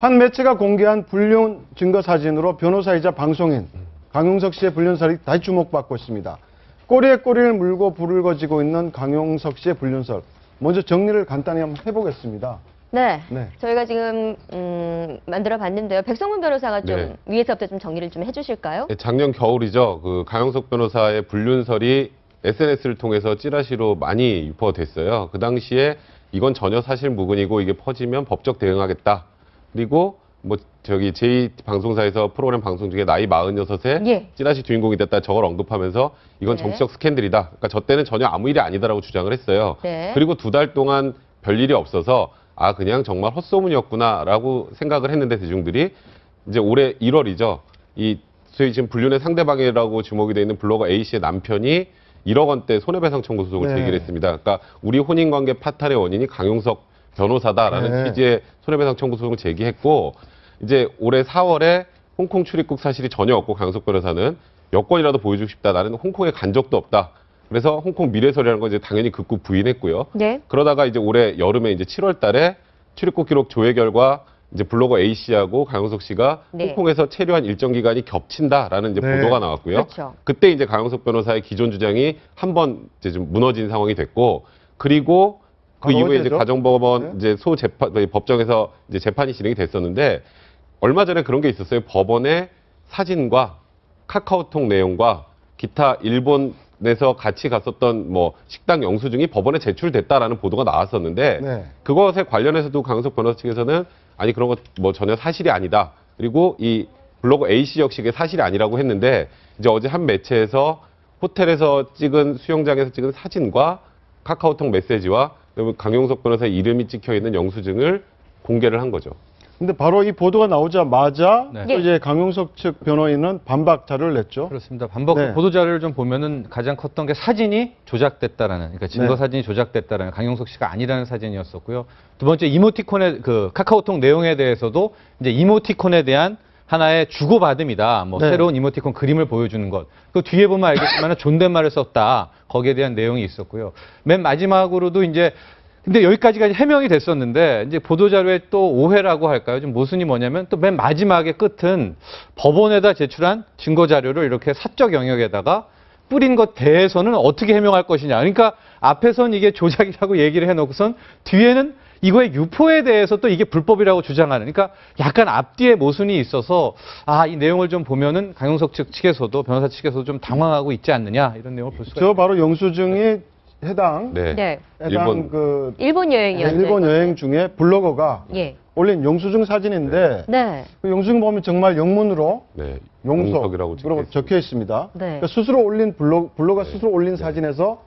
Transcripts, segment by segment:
한 매체가 공개한 불륜 증거 사진으로 변호사이자 방송인 강용석 씨의 불륜설이 다시 주목받고 있습니다. 꼬리에 꼬리를 물고 불을 거지고 있는 강용석 씨의 불륜설. 먼저 정리를 간단히 한번 해보겠습니다. 네. 네. 저희가 지금 만들어 봤는데요. 백성문 변호사가 좀 네. 위에서부터 좀 정리를 좀 해주실까요? 네, 작년 겨울이죠. 그 강용석 변호사의 불륜설이 SNS를 통해서 찌라시로 많이 유포됐어요. 그 당시에 이건 전혀 사실 무근이고 이게 퍼지면 법적 대응하겠다. 그리고 뭐 저기 제2방송사에서 프로그램 방송 중에 나이 46에 예. 찌라시 주인공이 됐다 저걸 언급하면서 이건 네. 정치적 스캔들이다. 그러니까 저 때는 전혀 아무 일이 아니다라고 주장을 했어요. 네. 그리고 2달 동안 별일이 없어서 아 그냥 정말 헛소문이었구나라고 생각을 했는데 대중들이 이제 올해 1월이죠. 이 소위 지금 불륜의 상대방이라고 주목이 돼 있는 블로거 A 씨의 남편이 1억 원대 손해배상 청구 소송을 네. 제기를 했습니다. 그러니까 우리 혼인관계 파탄의 원인이 강용석 변호사다라는 네. 취지의 손해배상 청구 소송을 제기했고 이제 올해 4월에 홍콩 출입국 사실이 전혀 없고 강용석 변호사는 여권이라도 보여주고 싶다. 나는 홍콩에 간 적도 없다. 그래서 홍콩 미래설이라는 건 이제 당연히 극구 부인했고요. 네. 그러다가 이제 올해 여름에 이제 7월 달에 출입국 기록 조회 결과 이제 블로거 A 씨하고 강용석 씨가 네. 홍콩에서 체류한 일정 기간이 겹친다라는 이제 네. 보도가 나왔고요. 그렇죠. 그때 이제 강용석 변호사의 기존 주장이 한번 이제 좀 무너진 상황이 됐고 그리고 그 과거 이후에 이제 언제죠? 가정법원 네. 이제 소재판 법정에서 이제 재판이 진행이 됐었는데 얼마 전에 그런 게 있었어요. 법원의 사진과 카카오톡 내용과 기타 일본에서 같이 갔었던 뭐 식당 영수증이 법원에 제출됐다라는 보도가 나왔었는데 네. 그것에 관련해서도 강용석 변호사 측에서는 아니 그런 거 뭐 전혀 사실이 아니다. 그리고 이 블로거 A 씨 역시 이게 사실이 아니라고 했는데 이제 어제 한 매체에서 호텔에서 찍은 수영장에서 찍은 사진과 카카오톡 메시지와 그리고 강용석 변호사의 이름이 찍혀 있는 영수증을 공개를 한 거죠. 근데 바로 이 보도가 나오자마자 네. 또 이제 강용석 측 변호인은 반박 자료를 냈죠. 그렇습니다. 반박 네. 보도자료를 좀 보면은 가장 컸던 게 사진이 조작됐다라는, 그러니까 증거 네. 사진이 조작됐다라는 강용석 씨가 아니라는 사진이었었고요. 두 번째 이모티콘의 그 카카오톡 내용에 대해서도 이제 이모티콘에 대한 하나의 주고받음이다. 뭐 네. 새로운 이모티콘 그림을 보여주는 것. 그 뒤에 보면 알겠지만 존댓말을 썼다. 거기에 대한 내용이 있었고요. 맨 마지막으로도 이제 근데 여기까지가 해명이 됐었는데 이제 보도자료에 또 오해라고 할까요? 좀 모순이 뭐냐면 또 맨 마지막에 끝은 법원에다 제출한 증거자료를 이렇게 사적 영역에다가 뿌린 것 대해서는 어떻게 해명할 것이냐. 그러니까 앞에선 이게 조작이라고 얘기를 해놓고선 뒤에는 이거의 유포에 대해서 또 이게 불법이라고 주장하는. 그러니까 약간 앞뒤에 모순이 있어서 이 내용을 좀 보면은 강용석 측에서도 변호사 측에서도 좀 당황하고 있지 않느냐 이런 내용을 볼 수가 저 바로 영수증이 해당 네. 네. 일본. 그 일본 여행이었죠. 일본 여행 중에 블로거가 예. 올린 영수증 사진인데 네. 그 영수증 보면 정말 영문으로 네. 용석이라고 적혀 적혀 있습니다. 네. 그러니까 스스로 올린 블로거 네. 스스로 올린 네. 사진에서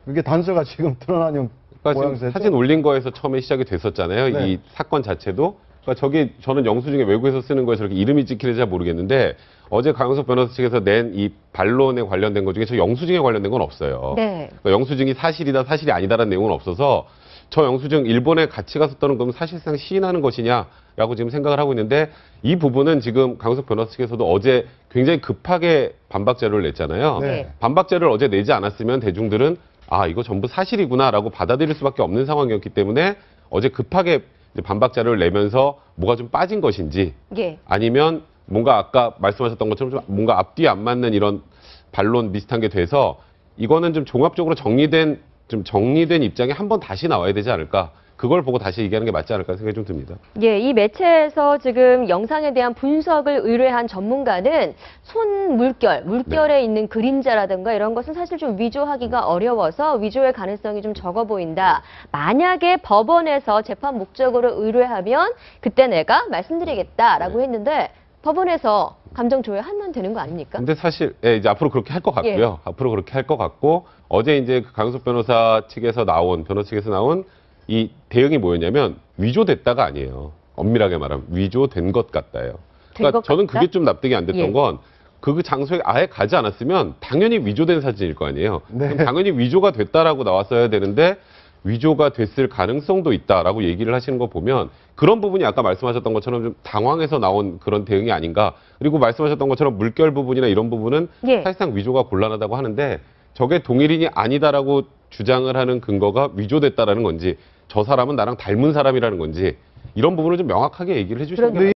그게 단서가 지금 드러나는 그러니까 지금 모양새죠. 사진 올린 거에서 처음에 시작이 됐었잖아요. 네. 이 사건 자체도. 그러니까 저기 저는 영수증에 외국에서 쓰는 거에 저렇게 이름이 찍히는지 잘 모르겠는데 어제 강용석 변호사 측에서 낸 이 반론에 관련된 것 중에 저 영수증에 관련된 건 없어요. 네. 그러니까 영수증이 사실이다 사실이 아니다라는 내용은 없어서 저 영수증 일본에 같이 갔었다는 건 사실상 시인하는 것이냐라고 지금 생각을 하고 있는데 이 부분은 지금 강용석 변호사 측에서도 어제 굉장히 급하게 반박 자료를 냈잖아요. 네. 반박 자료를 어제 내지 않았으면 대중들은 이거 전부 사실이구나라고 받아들일 수밖에 없는 상황이었기 때문에 어제 급하게 이제 반박 자료를 내면서 뭐가 좀 빠진 것인지 예. 아니면 뭔가 아까 말씀하셨던 것처럼 좀 뭔가 앞뒤 안 맞는 이런 반론 비슷한 게 돼서 이거는 좀 종합적으로 정리된 입장이 한 번 다시 나와야 되지 않을까. 그걸 보고 다시 얘기하는 게 맞지 않을까 생각이 좀 듭니다. 예, 이 매체에서 지금 영상에 대한 분석을 의뢰한 전문가는 손 물결에 있는 그림자라든가 이런 것은 사실 좀 위조하기가 어려워서 위조의 가능성이 좀 적어 보인다. 만약에 법원에서 재판 목적으로 의뢰하면 그때 내가 말씀드리겠다라고 했는데 법원에서 감정 조회하면 되는 거 아닙니까? 근데 사실 이제 앞으로 그렇게 할 것 같고요. 앞으로 그렇게 할 것 같고 어제 이제 그 강용석 변호사 측에서 나온 이 대응이 뭐였냐면 위조됐다가 아니에요. 엄밀하게 말하면 위조된 것 같다예요. 그러니까 저는 그게 좀 납득이 안 됐던 예. 건 그 장소에 아예 가지 않았으면 당연히 위조된 사진일 거 아니에요. 네. 그럼 당연히 위조가 됐다라고 나왔어야 되는데 위조가 됐을 가능성도 있다라고 얘기를 하시는 거 보면 그런 부분이 아까 말씀하셨던 것처럼 좀 당황해서 나온 그런 대응이 아닌가. 그리고 말씀하셨던 것처럼 물결 부분이나 이런 부분은 예. 사실상 위조가 곤란하다고 하는데 저게 동일인이 아니다라고 주장을 하는 근거가 위조됐다라는 건지 저 사람은 나랑 닮은 사람이라는 건지 이런 부분을 좀 명확하게 얘기를 해주시는 게